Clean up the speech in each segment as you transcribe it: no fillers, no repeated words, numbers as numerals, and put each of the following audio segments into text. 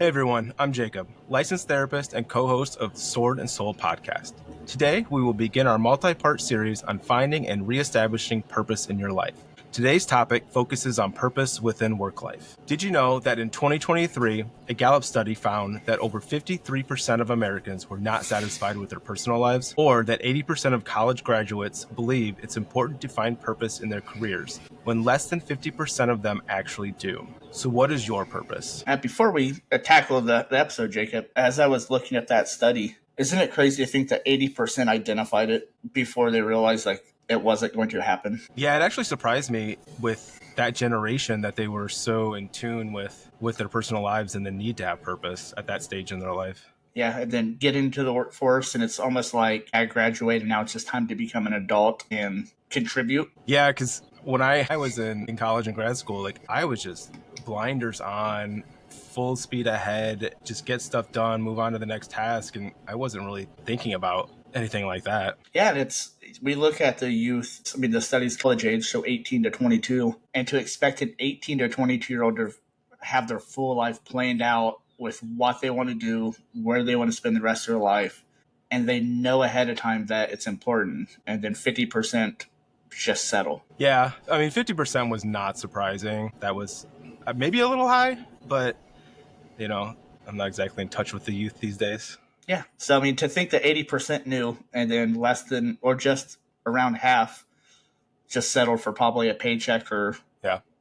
Hey everyone, I'm Jacob, licensed therapist and co-host of the Sword and Soul podcast. Today, we will begin our multi-part series on finding and reestablishing purpose in your life. Today's topic focuses on purpose within work life. Did you know that in 2023, a Gallup study found that over 53% of Americans were not satisfied with their personal lives, or that 80% of college graduates believe it's important to find purpose in their careers, when less than 50% of them actually do? So what is your purpose? Before we tackle the episode, Jacob, as I was looking at that study, isn't it crazy to think that 80% identified it before they realized it wasn't going to happen? Yeah, it actually surprised me with that generation that they were so in tune with their personal lives and the need to have purpose at that stage in their life. Yeah, and then get into the workforce, and it's almost like I graduated, and now it's just time to become an adult and contribute. Yeah, because when I was in college and grad school, I was just blinders on, full speed ahead, just get stuff done, move on to the next task, and I wasn't really thinking about anything like that. Yeah, and we look at the youth. I mean, the studies college age show 18 to 22, and to expect an 18 to 22-year-old to have their full life planned out with what they want to do, where they want to spend the rest of their life, and they know ahead of time that it's important, and then 50% just settle. Yeah, I mean, 50% was not surprising. That was maybe a little high, but, I'm not exactly in touch with the youth these days. Yeah. So, I mean, to think that 80% knew and then less than or just around half just settled for probably a paycheck or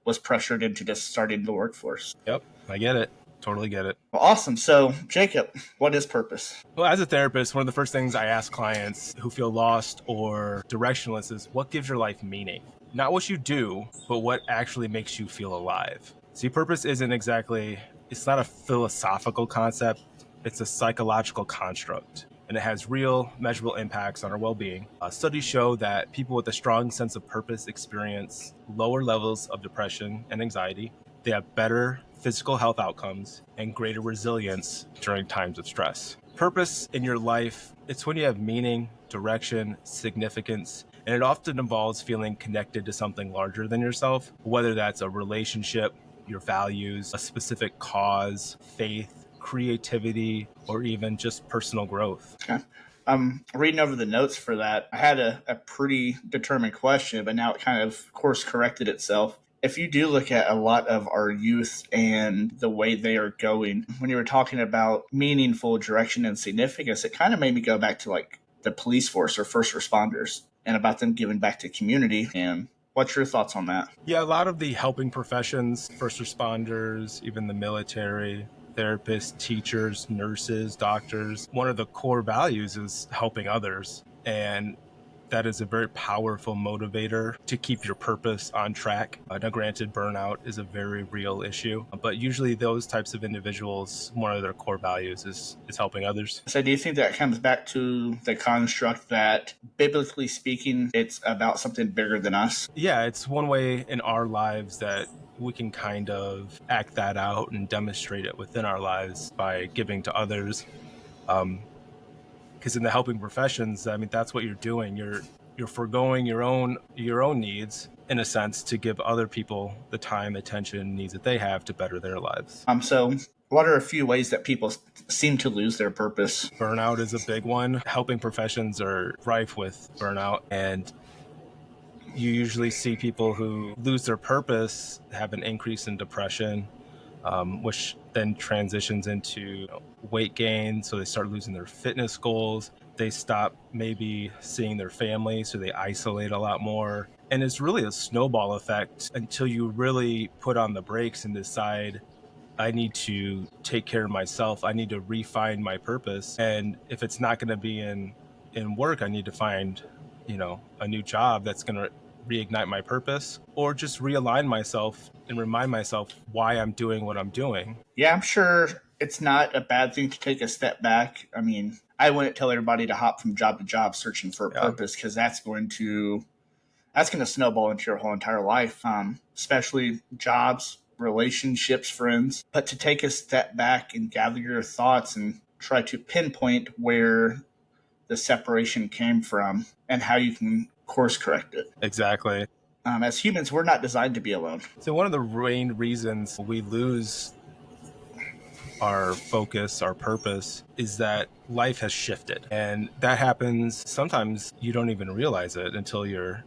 was pressured into just starting the workforce. Yep. I get it. Totally get it. Well, awesome. So, Jacob, what is purpose? Well, as a therapist, one of the first things I ask clients who feel lost or directionless is what gives your life meaning? Not what you do, but what actually makes you feel alive. See, purpose it's not a philosophical concept. It's a psychological construct, and it has real, measurable impacts on our well-being. Studies show that people with a strong sense of purpose experience lower levels of depression and anxiety. They have better physical health outcomes and greater resilience during times of stress. Purpose in your life, it's when you have meaning, direction, significance, and it often involves feeling connected to something larger than yourself, whether that's a relationship, your values, a specific cause, faith, creativity, or even just personal growth. Okay. I'm reading over the notes for that. I had a pretty determined question, but now it kind of course corrected itself. If you do look at a lot of our youth and the way they are going, when you were talking about meaningful direction and significance, it kind of made me go back to the police force or first responders and about them giving back to community. And what's your thoughts on that? Yeah, a lot of the helping professions, first responders, even the military, therapists, teachers, nurses, doctors, one of the core values is helping others. And that is a very powerful motivator to keep your purpose on track. Now, granted, burnout is a very real issue, but usually those types of individuals, one of their core values is helping others. So do you think that comes back to the construct that, biblically speaking, it's about something bigger than us? Yeah, it's one way in our lives that we can kind of act that out and demonstrate it within our lives by giving to others. Because in the helping professions, I mean, that's what you're doing. You're foregoing your own needs, in a sense, to give other people the time, attention, needs that they have to better their lives. So what are a few ways that people seem to lose their purpose? Burnout is a big one. Helping professions are rife with burnout, and you usually see people who lose their purpose have an increase in depression, which then transitions into weight gain. So they start losing their fitness goals. They stop maybe seeing their family, so they isolate a lot more. And it's really a snowball effect until you really put on the brakes and decide, I need to take care of myself. I need to refine my purpose. And if it's not going to be in work, I need to find, a new job that's going to reignite my purpose, or just realign myself and remind myself why I'm doing what I'm doing. Yeah, I'm sure it's not a bad thing to take a step back. I mean, I wouldn't tell everybody to hop from job to job searching for a purpose, because that's going to snowball into your whole entire life, especially jobs, relationships, friends. But to take a step back and gather your thoughts and try to pinpoint where the separation came from and how you can course correct it. Exactly. As humans, we're not designed to be alone. So one of the main reasons we lose our focus, our purpose, is that life has shifted. And that happens sometimes you don't even realize it until you're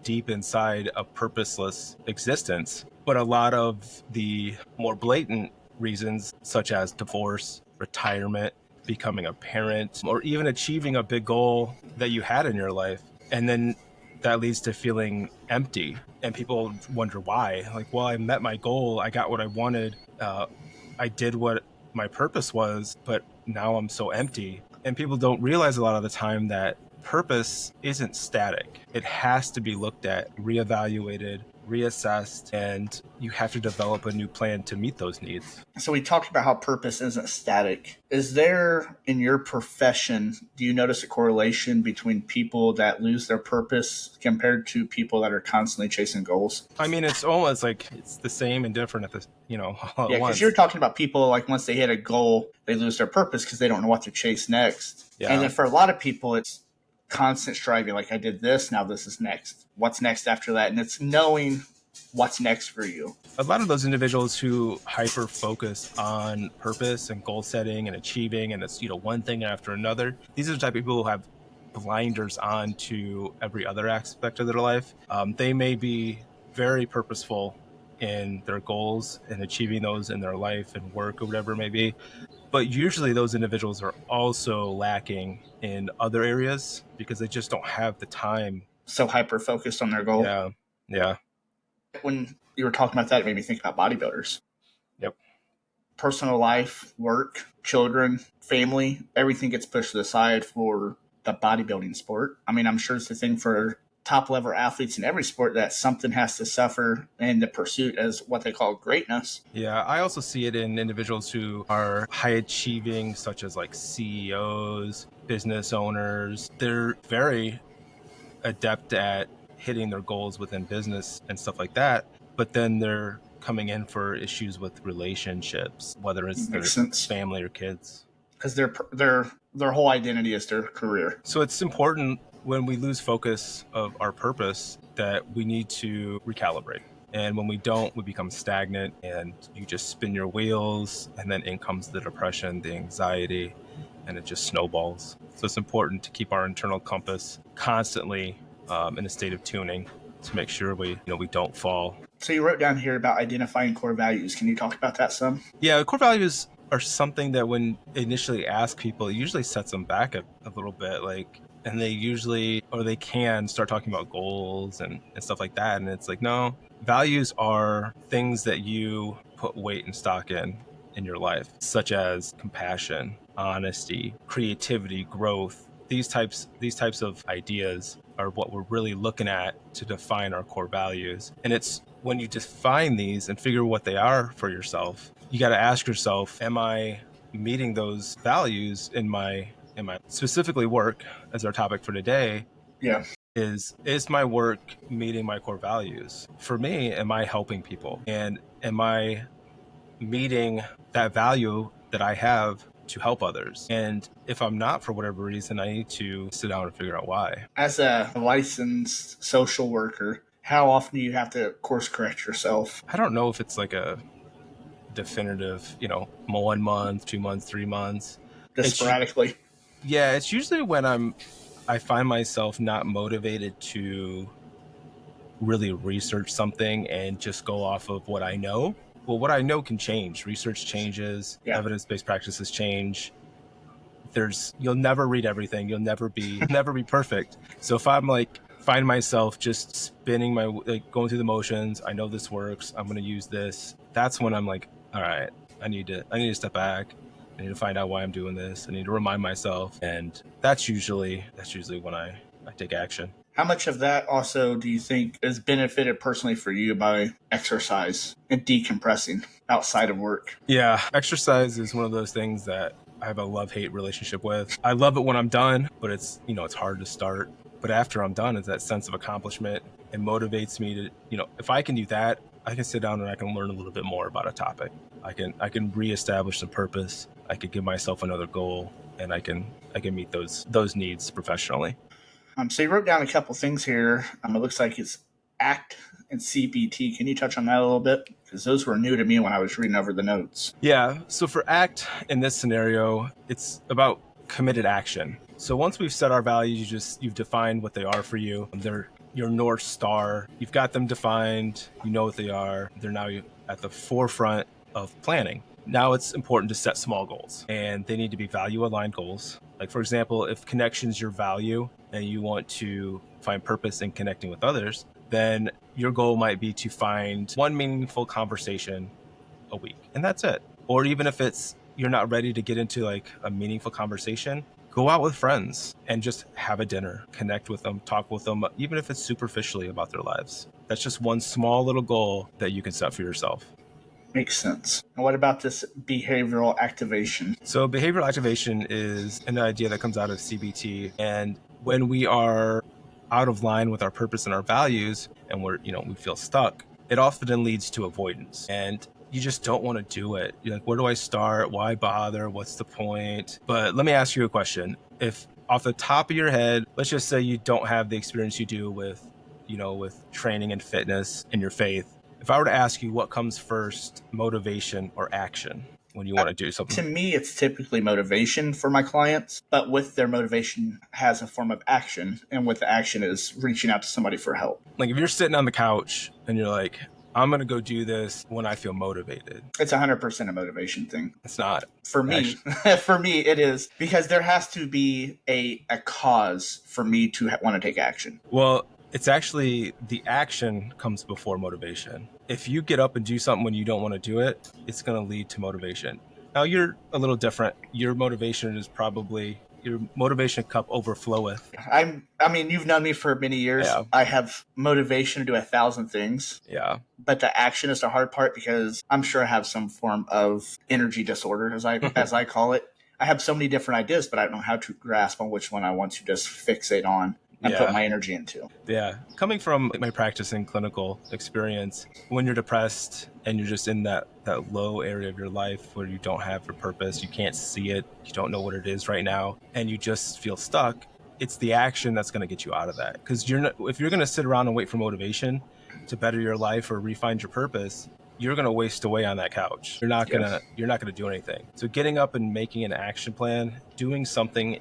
deep inside a purposeless existence. But a lot of the more blatant reasons, such as divorce, retirement, becoming a parent, or even achieving a big goal that you had in your life, and then that leads to feeling empty. And people wonder why. Like, well, I met my goal, I got what I wanted, I did what my purpose was, but now I'm so empty. And people don't realize a lot of the time that purpose isn't static. It has to be looked at, reevaluated, reassessed, and you have to develop a new plan to meet those needs. So we talked about how purpose isn't static. Is there, in your profession, do you notice a correlation between people that lose their purpose compared to people that are constantly chasing goals? I mean, it's almost like it's the same and different at the, all Yeah, at once. because you're talking about people like once they hit a goal, they lose their purpose because they don't know what to chase next. Yeah. And then for a lot of people, it's constant striving. Like, I did this, now this is next. What's next after that? And it's knowing what's next for you. A lot of those individuals who hyper focus on purpose and goal setting and achieving, and it's one thing after another, these are the type of people who have blinders on to every other aspect of their life. They may be very purposeful in their goals and achieving those in their life and work or whatever it may be, but usually those individuals are also lacking in other areas because they just don't have the time. So hyper focused on their goal. Yeah. When you were talking about that, it made me think about bodybuilders. Yep. Personal life, work, children, family, everything gets pushed to the side for the bodybuilding sport. I mean, I'm sure it's the thing for top level athletes in every sport that something has to suffer in the pursuit as what they call greatness. Yeah, I also see it in individuals who are high achieving, such as like CEOs, business owners. They're very adept at hitting their goals within business and stuff like that, but then they're coming in for issues with relationships, whether it's their family or kids, because their whole identity is their career. So it's important when we lose focus of our purpose that we need to recalibrate. And when we don't, we become stagnant and you just spin your wheels, and then in comes the depression, the anxiety, and it just snowballs. So it's important to keep our internal compass constantly in a state of tuning to make sure we don't fall. So you wrote down here about identifying core values. Can you talk about that some? Yeah, core values are something that when initially ask people, it usually sets them back a little bit, and they can start talking about goals and stuff like that. And it's like, no, values are things that you put weight and stock in your life, such as compassion, honesty, creativity, growth. These types of ideas are what we're really looking at to define our core values. And it's when you define these and figure what they are for yourself, you got to ask yourself, am I meeting those values in my specifically work as our topic for today? Yeah. Is my work meeting my core values? For me, am I helping people? And am I meeting that value that I have to help others? And if I'm not, for whatever reason, I need to sit down and figure out why. As a licensed social worker, how often do you have to course correct yourself? I don't know if it's like a definitive, 1 month, 2 months, 3 months. Just sporadically. Yeah, it's usually when I find myself not motivated to really research something and just go off of what I know. Well, what I know can change. Research changes, evidence-based practices change. You'll never read everything. You'll never be perfect. So if I'm find myself just spinning going through the motions, I know this works, I'm going to use this. That's when I'm like, all right, I need to step back. I need to find out why I'm doing this. I need to remind myself. And that's usually when I take action. How much of that also do you think is benefited personally for you by exercise and decompressing outside of work? Yeah, exercise is one of those things that I have a love-hate relationship with. I love it when I'm done, but it's hard to start. But after I'm done, it's that sense of accomplishment. It motivates me to, if I can do that, I can sit down and I can learn a little bit more about a topic. I can reestablish the purpose. I could give myself another goal, and I can meet those needs professionally. So you wrote down a couple things here. It looks like it's ACT and CBT. Can you touch on that a little bit? Because those were new to me when I was reading over the notes. Yeah. So for ACT in this scenario, it's about committed action. So once we've set our values, you've defined what they are for you. They're your North Star. You've got them defined. You know what they are. They're now at the forefront of planning. Now it's important to set small goals, and they need to be value aligned goals. Like, for example, if connection's your value and you want to find purpose in connecting with others, then your goal might be to find one meaningful conversation a week, and that's it. Or even if you're not ready to get into like a meaningful conversation, go out with friends and just have a dinner, connect with them, talk with them, even if it's superficially about their lives. That's just one small little goal that you can set for yourself. Makes sense. And what about this behavioral activation? So behavioral activation is an idea that comes out of CBT. And when we are out of line with our purpose and our values, and we feel stuck, it often leads to avoidance. And you just don't want to do it. You're like, where do I start? Why bother? What's the point? But let me ask you a question. If off the top of your head, let's just say you don't have the experience you do with training and fitness and your faith. If I were to ask you what comes first, motivation or action when you want to do something? To me, it's typically motivation for my clients, but with their motivation has a form of action. And with the action is reaching out to somebody for help. Like if you're sitting on the couch and you're like, I'm going to go do this when I feel motivated. It's 100% a motivation thing. It's not. For me, it is, because there has to be a cause for me to want to take action. Well, it's actually the action comes before motivation. If you get up and do something when you don't want to do it, it's going to lead to motivation. Now you're a little different. Your motivation is probably your motivation cup overfloweth. I mean, you've known me for many years. Yeah. I have motivation to do 1,000 things. Yeah. But the action is the hard part, because I'm sure I have some form of energy disorder, as I call it. I have so many different ideas, but I don't know how to grasp on which one I want to just fixate on and put my energy into. Yeah. Coming from my practice and clinical experience, when you're depressed and you're just in that low area of your life where you don't have your purpose, you can't see it, you don't know what it is right now, and you just feel stuck, it's the action that's going to get you out of that. Because if you're going to sit around and wait for motivation to better your life or refine your purpose, you're going to waste away on that couch. You're not going to do anything. So getting up and making an action plan, doing something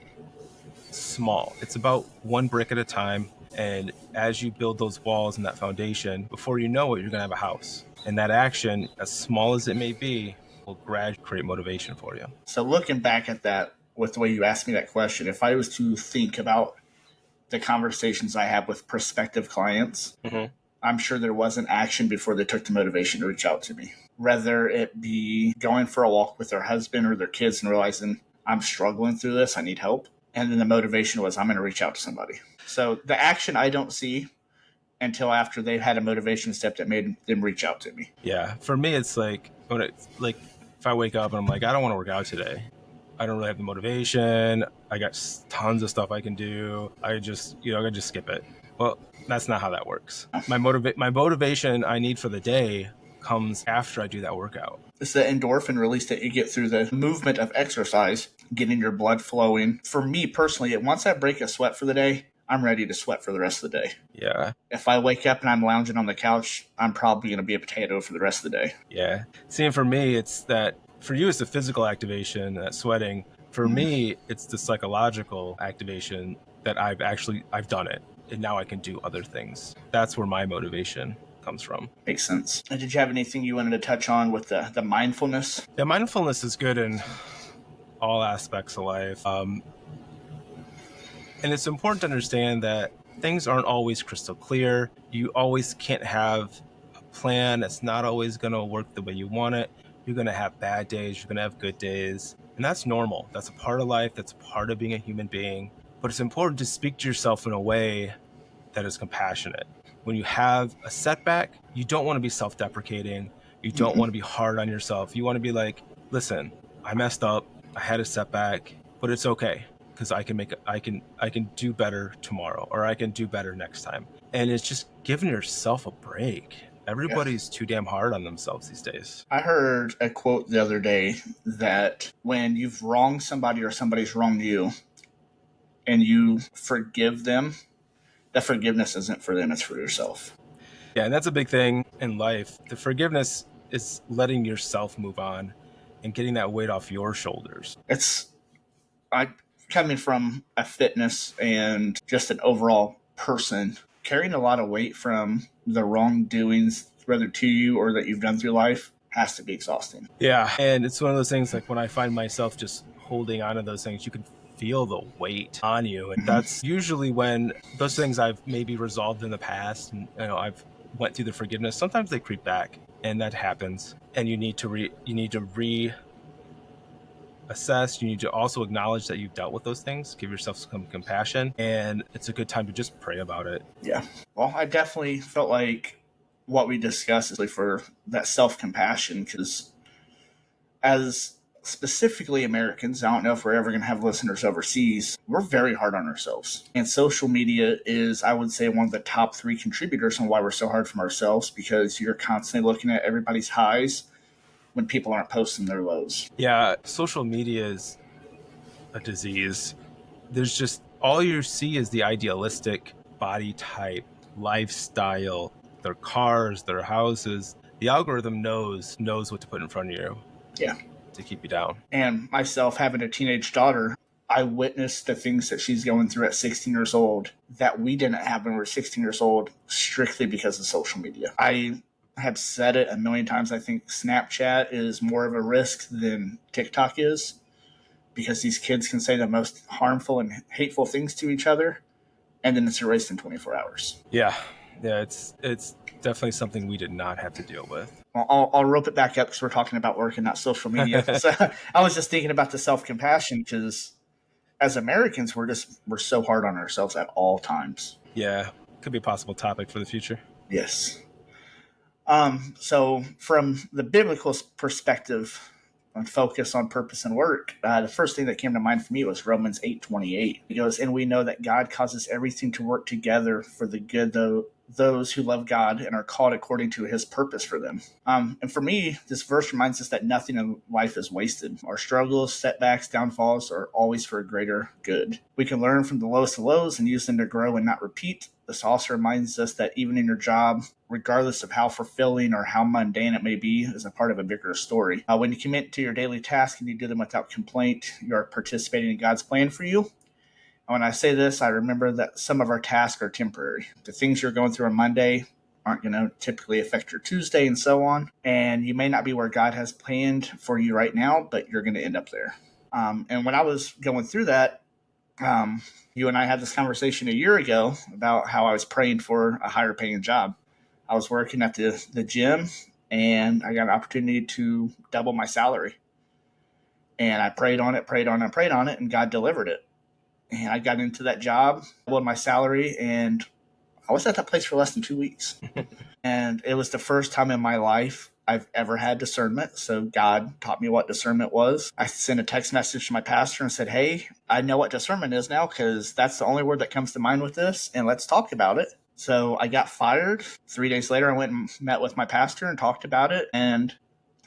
small. It's about one brick at a time. And as you build those walls and that foundation, before you know it, you're going to have a house. And that action, as small as it may be, will gradually create motivation for you. So looking back at that, with the way you asked me that question, if I was to think about the conversations I have with prospective clients, I'm sure there was an action before they took the motivation to reach out to me. Whether it be going for a walk with their husband or their kids and realizing, I'm struggling through this, I need help. And then the motivation was, I'm going to reach out to somebody. So the action I don't see until after they've had a motivation step that made them reach out to me. Yeah. For me, it's like, if I wake up and I'm like, I don't want to work out today. I don't really have the motivation. I got tons of stuff I can do. I just skip it. Well, that's not how that works. My motivation I need for the day comes after I do that workout. It's the endorphin release that you get through the movement of exercise, getting your blood flowing. For me personally, once I break a sweat for the day, I'm ready to sweat for the rest of the day. Yeah. If I wake up and I'm lounging on the couch, I'm probably going to be a potato for the rest of the day. Yeah. See, for me, it's that, for you, it's the physical activation, that sweating. For me, it's the psychological activation that I've done it. And now I can do other things. That's where my motivation comes from. Makes sense. And did you have anything you wanted to touch on with the mindfulness? Yeah, mindfulness is good in all aspects of life. And it's important to understand that things aren't always crystal clear. You always can't have a plan. It's not always going to work the way you want it. You're going to have bad days. You're going to have good days. And that's normal. That's a part of life. That's a part of being a human being. But it's important to speak to yourself in a way that is compassionate. When you have a setback, you don't want to be self-deprecating. You don't want to be hard on yourself. You want to be like, listen, I messed up. I had a setback, but it's okay, because I can do better tomorrow, or I can do better next time. And it's just giving yourself a break. Everybody's too damn hard on themselves these days. I heard a quote the other day that when you've wronged somebody or somebody's wronged you and you forgive them, that forgiveness isn't for them, it's for yourself. Yeah, and that's a big thing in life. The forgiveness is letting yourself move on and getting that weight off your shoulders. I coming from a fitness and just an overall person, carrying a lot of weight from the wrongdoings, whether to you or that you've done through life, has to be exhausting. Yeah. And it's one of those things, like when I find myself just holding on to those things, you can feel the weight on you. And that's usually when those things I've maybe resolved in the past and I've went through the forgiveness, sometimes they creep back, and that happens. And you need to reassess. You need to also acknowledge that you've dealt with those things, give yourself some compassion, and it's a good time to just pray about it. Yeah. Well, I definitely felt like what we discussed is for that self-compassion, because as specifically Americans, I don't know if we're ever going to have listeners overseas, we're very hard on ourselves. And social media is, I would say, one of the top 3 contributors on why we're so hard on ourselves, because you're constantly looking at everybody's highs when people aren't posting their lows. Yeah, social media is a disease. There's just, all you see is the idealistic body type, lifestyle, their cars, their houses. The algorithm knows what to put in front of you. Yeah. To keep you down. And myself, having a teenage daughter, I witnessed the things that she's going through at 16 years old that we didn't have when we were 16 years old, strictly because of social media. I have said it a million times. I think Snapchat is more of a risk than TikTok is, because these kids can say the most harmful and hateful things to each other, and then it's erased in 24 hours. Yeah, it's definitely something we did not have to deal with. Well, I'll rope it back up because we're talking about work and not social media. So I was just thinking about the self-compassion, because as Americans, we're so hard on ourselves at all times. Yeah, could be a possible topic for the future. Yes. So from the biblical perspective on focus on purpose and work, the first thing that came to mind for me was Romans 8:28. It goes, and we know that God causes everything to work together for the good, though those who love God and are called according to his purpose for them. And for me, this verse reminds us that nothing in life is wasted. Our struggles, setbacks, downfalls are always for a greater good. We can learn from the lowest of lows and use them to grow and not repeat. This also reminds us that even in your job, regardless of how fulfilling or how mundane it may be, is a part of a bigger story. When you commit to your daily task and you do them without complaint, you are participating in God's plan for you. When I say this, I remember that some of our tasks are temporary. The things you're going through on Monday aren't going to typically affect your Tuesday and so on. And you may not be where God has planned for you right now, but you're going to end up there. And when I was going through that, you and I had this conversation a year ago about how I was praying for a higher paying job. I was working at the gym, and I got an opportunity to double my salary. And I prayed on it, and God delivered it. And I got into that job, doubled my salary, and I was at that place for less than 2 weeks. And it was the first time in my life I've ever had discernment. So God taught me what discernment was. I sent a text message to my pastor and said, hey, I know what discernment is now, because that's the only word that comes to mind with this, and let's talk about it. So I got fired. 3 days later, I went and met with my pastor and talked about it. And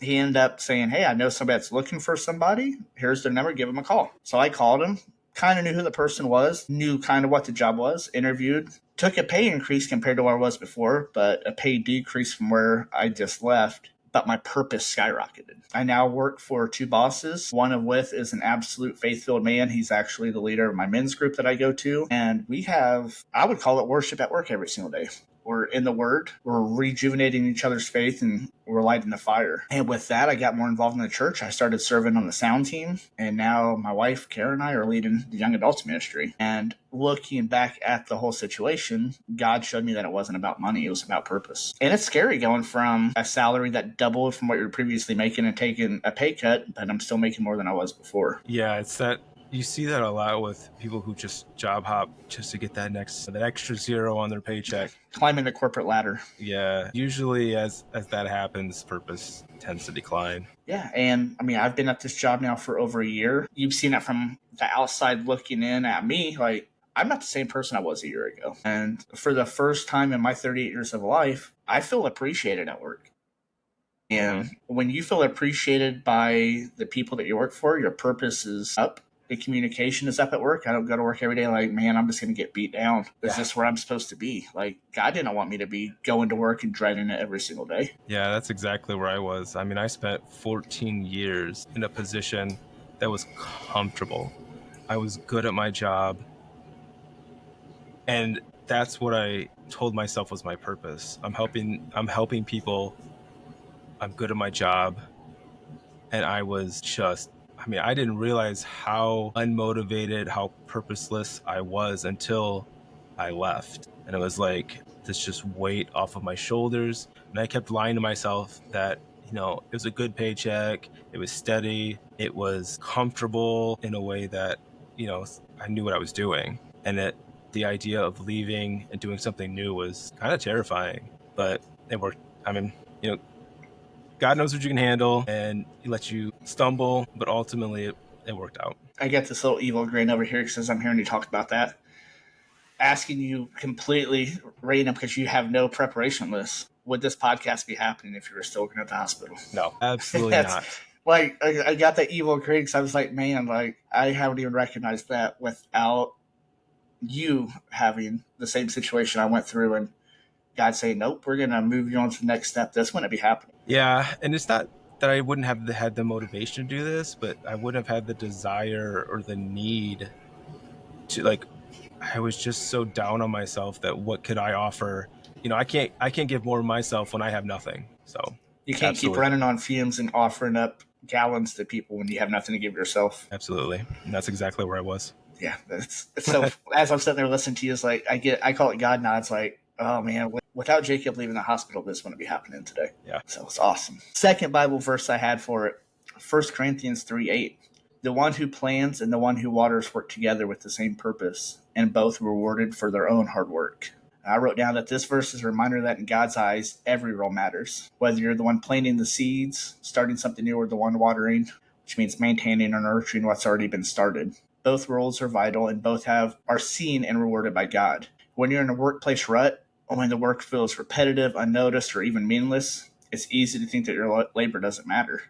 he ended up saying, hey, I know somebody that's looking for somebody. Here's their number. Give him a call. So I called him. Kind of knew who the person was, knew kind of what the job was, interviewed, took a pay increase compared to where I was before, but a pay decrease from where I just left. But my purpose skyrocketed. I now work for 2 bosses, one of which is an absolute faith-filled man. He's actually the leader of my men's group that I go to. And we have, I would call it worship at work every single day. We're in the Word, we're rejuvenating each other's faith, and we're lighting the fire. And with that, I got more involved in the church. I started serving on the sound team, and now my wife, Karen, and I are leading the young adults ministry. And looking back at the whole situation, God showed me that it wasn't about money, it was about purpose. And it's scary going from a salary that doubled from what you were previously making and taking a pay cut, but I'm still making more than I was before. Yeah, it's that. You see that a lot with people who just job hop just to get that extra zero on their paycheck. Climbing the corporate ladder. Yeah, usually as that happens, purpose tends to decline. Yeah, and I mean, I've been at this job now for over a year. You've seen it from the outside looking in at me. Like, I'm not the same person I was a year ago. And for the first time in my 38 years of life, I feel appreciated at work. And when you feel appreciated by the people that you work for, your purpose is up. The communication is up at work. I don't go to work every day like, man, I'm just going to get beat down. Is this where I'm supposed to be? Like, God didn't want me to be going to work and dreading it every single day. Yeah, that's exactly where I was. I mean, I spent 14 years in a position that was comfortable. I was good at my job. And that's what I told myself was my purpose. I'm helping people. I'm good at my job. And I didn't realize how unmotivated, how purposeless I was until I left. And it was like this just weight off of my shoulders. And I kept lying to myself that, it was a good paycheck. It was steady. It was comfortable in a way that, I knew what I was doing. And that the idea of leaving and doing something new was kind of terrifying, but it worked. I mean, God knows what you can handle, and He lets you stumble, but ultimately it worked out. I get this little evil grin over here because I'm hearing you talk about that. Asking you completely random because you have no preparation list. Would this podcast be happening if you were still working at the hospital? No, absolutely not. Like, I got that evil grin because I was like, man, like, I haven't even recognized that without you having the same situation I went through and God saying, nope, we're going to move you on to the next step. This wouldn't be happening. Yeah, and it's not that I wouldn't have had the motivation to do this, but I wouldn't have had the desire or the need to, like, I was just so down on myself that what could I offer? I can't give more of myself when I have nothing. So you can't keep running on fumes and offering up gallons to people when you have nothing to give yourself. Absolutely. And that's exactly where I was. Yeah. It's so as I'm sitting there listening to you, it's like, I call it God nods. Like, oh man, without Jacob leaving the hospital, this wouldn't be happening today. Yeah. So it's awesome. Second Bible verse I had for it, 1 Corinthians 3:8. The one who plants and the one who waters work together with the same purpose, and both rewarded for their own hard work. I wrote down that this verse is a reminder that in God's eyes, every role matters. Whether you're the one planting the seeds, starting something new, or the one watering, which means maintaining or nurturing what's already been started. Both roles are vital and both are seen and rewarded by God. When you're in a workplace rut, or when the work feels repetitive, unnoticed, or even meaningless, it's easy to think that your labor doesn't matter.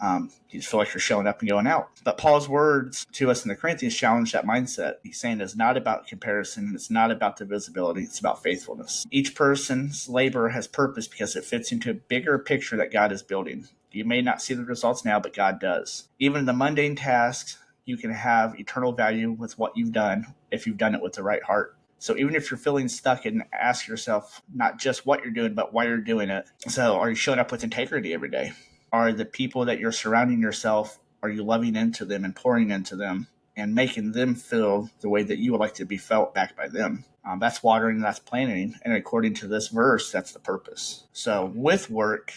You just feel like you're showing up and going out. But Paul's words to us in the Corinthians challenge that mindset. He's saying it's not about comparison. It's not about the visibility. It's about faithfulness. Each person's labor has purpose because it fits into a bigger picture that God is building. You may not see the results now, but God does. Even in the mundane tasks, you can have eternal value with what you've done if you've done it with the right heart. So even if you're feeling stuck, and ask yourself not just what you're doing, but why you're doing it. So are you showing up with integrity every day? Are the people that you're surrounding yourself, are you loving into them and pouring into them and making them feel the way that you would like to be felt back by them? That's watering, that's planting. And according to this verse, that's the purpose. So with work,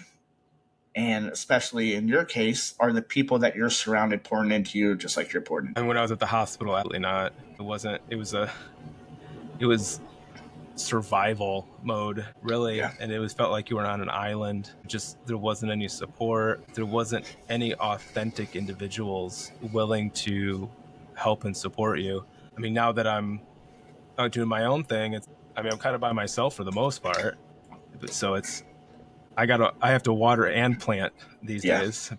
and especially in your case, are the people that you're surrounded pouring into you just like you're pouring into? And when I was at the hospital, absolutely not. It was survival mode, really. Yeah. And it felt like you were on an island. Just there wasn't any support. There wasn't any authentic individuals willing to help and support you. I mean, now that I'm doing my own thing, I'm kind of by myself for the most part. So I have to water and plant these days.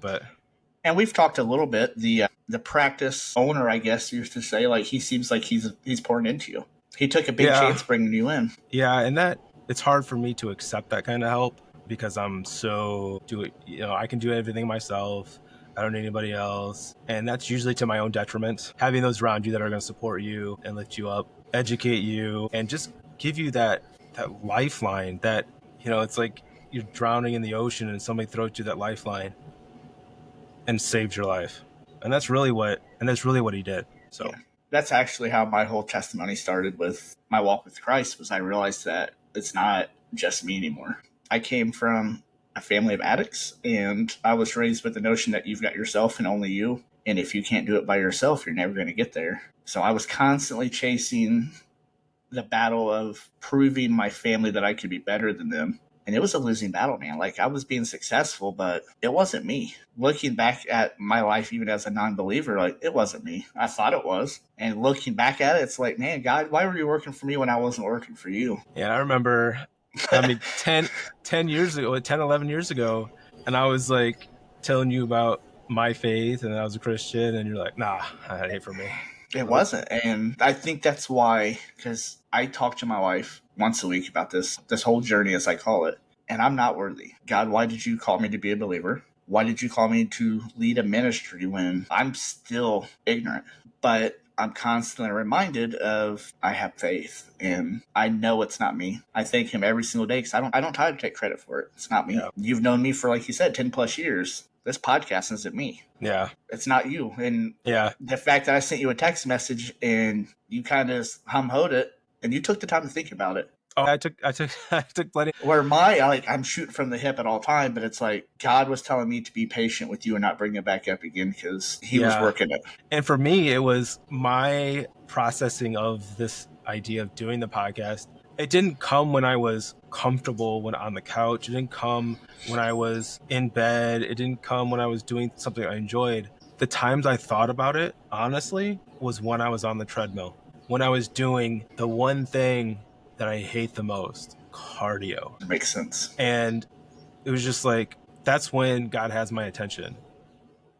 And we've talked a little bit, the practice owner, I guess you used to say, like, he seems like he's pouring into you. He took a big chance bringing you in. Yeah, and that it's hard for me to accept that kind of help because I'm I can do everything myself. I don't need anybody else. And that's usually to my own detriment. Having those around you that are going to support you and lift you up, educate you, and just give you that lifeline that, it's like you're drowning in the ocean and somebody throws you that lifeline and saves your life. And that's really what he did. So. Yeah. That's actually how my whole testimony started with my walk with Christ, was I realized that it's not just me anymore. I came from a family of addicts, and I was raised with the notion that you've got yourself and only you. And if you can't do it by yourself, you're never going to get there. So I was constantly chasing the battle of proving my family that I could be better than them. And it was a losing battle, man. Like, I was being successful, but it wasn't me. Looking back at my life, even as a non-believer, like, it wasn't me. I thought it was. And looking back at it, it's like, man, God, why were you working for me when I wasn't working for you? Yeah, I remember, 10, 11 years ago, and I was like telling you about my faith and I was a Christian, and you're like, nah, that ain't for me. It wasn't. And I think that's why, because I talk to my wife once a week about this whole journey, as I call it, and I'm not worthy. God, why did you call me to be a believer? Why did you call me to lead a ministry when I'm still ignorant? But I'm constantly reminded of I have faith, and I know it's not me. I thank him every single day because I don't try to take credit for it. It's not me. Yeah. You've known me for, like you said, 10 plus years. This podcast isn't me. Yeah. It's not you. And yeah, the fact that I sent you a text message and you kind of hum-hoed it and you took the time to think about it. Oh, I took plenty. Where I'm shooting from the hip at all time, but it's like God was telling me to be patient with you and not bring it back up again because he was working it. And for me, it was my processing of this idea of doing the podcast. It didn't come when I was comfortable when on the couch. It didn't come when I was in bed. It didn't come when I was doing something I enjoyed. The times I thought about it, honestly, was when I was on the treadmill, when I was doing the one thing that I hate the most, cardio. It makes sense. And it was just like, that's when God has my attention.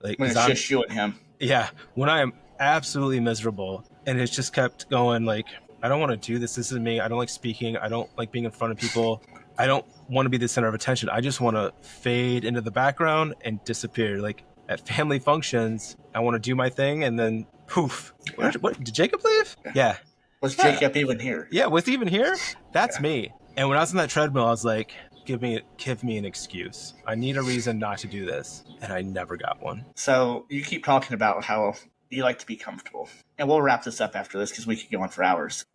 Like, when it's just you and him. Yeah. When I am absolutely miserable and it's just kept going, like, I don't want to do this. This is me. I don't like speaking. I don't like being in front of people. I don't want to be the center of attention. I just want to fade into the background and disappear. Like at family functions, I want to do my thing and then poof. What did Jacob leave? Yeah. Was Jacob even here? Yeah, was even here? That's me. And when I was on that treadmill, I was like, give me an excuse. I need a reason not to do this. And I never got one. So you keep talking about how you like to be comfortable. And we'll wrap this up after this because we could go on for hours.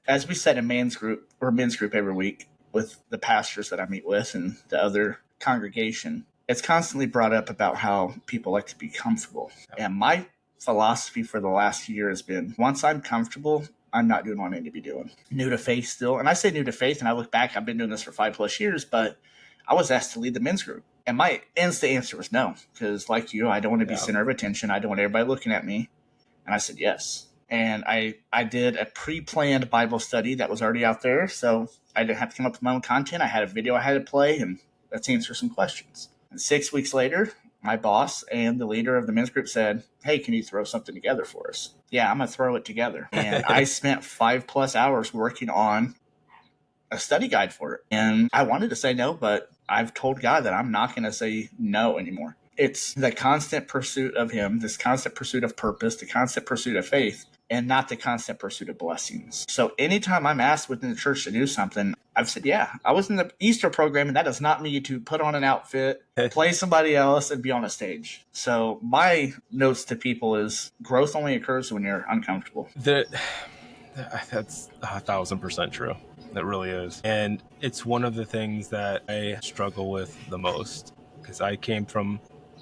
As we said in men's group every week with the pastors that I meet with and the other congregation, it's constantly brought up about how people like to be comfortable. And my philosophy for the last year has been, once I'm comfortable, I'm not doing what I need to be doing. New to faith still. And I say new to faith, and I look back, I've been doing this for 5+ years, but I was asked to lead the men's group. And my instant answer was no, because like you, I don't want to be center of attention. I don't want everybody looking at me. And I said yes. And I did a pre-planned Bible study that was already out there, so I didn't have to come up with my own content. I had a video I had to play, and let's answer some questions. And 6 weeks later, my boss and the leader of the men's group said, hey, can you throw something together for us? Yeah, I'm going to throw it together. And I spent 5+ hours working on a study guide for it. And I wanted to say no, but I've told God that I'm not going to say no anymore. It's the constant pursuit of him, this constant pursuit of purpose, the constant pursuit of faith, and not the constant pursuit of blessings. So anytime I'm asked within the church to do something, I've said, yeah. I was in the Easter program, and that does not mean you to put on an outfit, play somebody else, and be on a stage. So my notes to people is growth only occurs when you're uncomfortable. That's 1,000% true. That really is. And it's one of the things that I struggle with the most, because I came from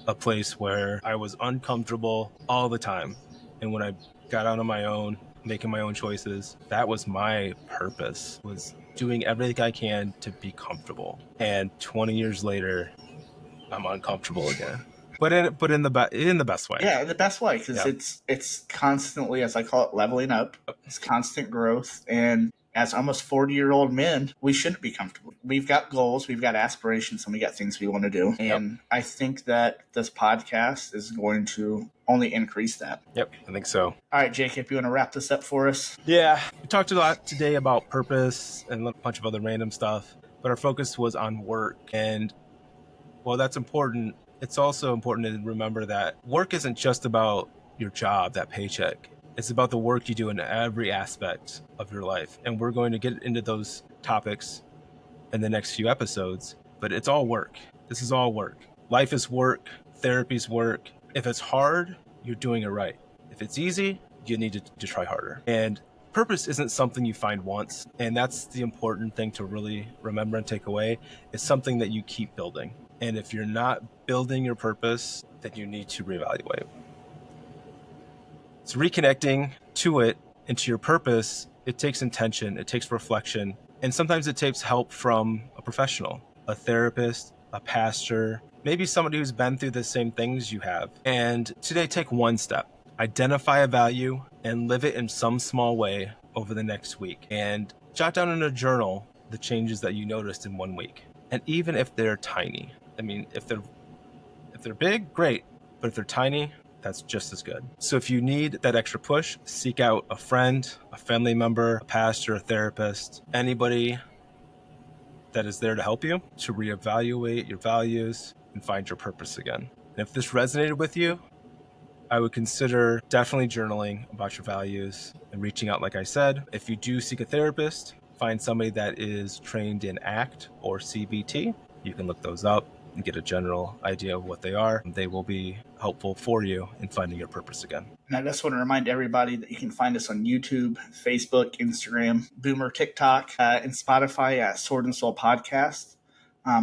a place where I was uncomfortable all the time. And when I got out on my own, making my own choices, that was my purpose, was doing everything I can to be comfortable. And 20 years later, I'm uncomfortable again. But in the best way. Yeah, in the best way, because it's constantly, as I call it, leveling up. It's constant growth. And as almost 40-year-old men, we shouldn't be comfortable. We've got goals, we've got aspirations, and we got things we want to do. And I think that this podcast is going to only increase that. Yep, I think so. All right, Jacob, you want to wrap this up for us? Yeah, we talked a lot today about purpose and a bunch of other random stuff, but our focus was on work. And while that's important, it's also important to remember that work isn't just about your job, that paycheck. It's about the work you do in every aspect of your life. And we're going to get into those topics in the next few episodes, but it's all work. This is all work. Life is work. Therapy's work. If it's hard, you're doing it right. If it's easy, you need to try harder. And purpose isn't something you find once. And that's the important thing to really remember and take away. It's something that you keep building. And if you're not building your purpose, then you need to reevaluate. So reconnecting to it and to your purpose, it takes intention, it takes reflection, and sometimes it takes help from a professional, a therapist, a pastor, maybe somebody who's been through the same things you have. And today, take one step. Identify a value and live it in some small way over the next week. And jot down in a journal the changes that you noticed in 1 week. And even if they're tiny, I mean, if they're big, great. But if they're tiny, that's just as good. So if you need that extra push, seek out a friend, a family member, a pastor, a therapist, anybody that is there to help you to reevaluate your values and find your purpose again. And if this resonated with you, I would consider definitely journaling about your values and reaching out, like I said. If you do seek a therapist, find somebody that is trained in ACT or CBT. You can look those up and get a general idea of what they are. They will be helpful for you in finding your purpose again. And I just want to remind everybody that you can find us on YouTube, Facebook, Instagram, Boomer, TikTok, and Spotify at Sword and Soul Podcast.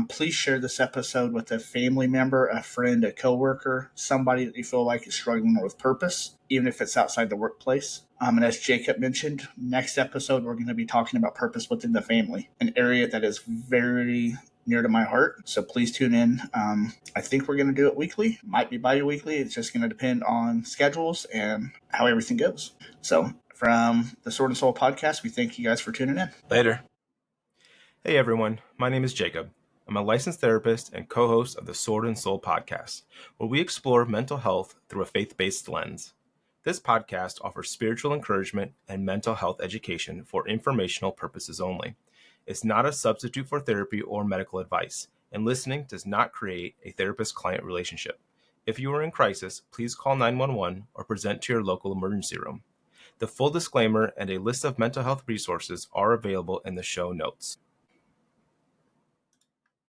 Please share this episode with a family member, a friend, a coworker, somebody that you feel like is struggling with purpose, even if it's outside the workplace. And as Jacob mentioned, next episode, we're going to be talking about purpose within the family, an area that is very near to my heart. So please tune in. I think we're going to do it weekly. Might be bi-weekly. It's just going to depend on schedules and how everything goes. So from the Sword and Soul Podcast, we thank you guys for tuning in. Later. Hey everyone, my name is Jacob. I'm a licensed therapist and co-host of the Sword and Soul Podcast, where we explore mental health through a faith-based lens. This podcast offers spiritual encouragement and mental health education for informational purposes only. It's not a substitute for therapy or medical advice, and listening does not create a therapist-client relationship. If you are in crisis, please call 911 or present to your local emergency room. The full disclaimer and a list of mental health resources are available in the show notes.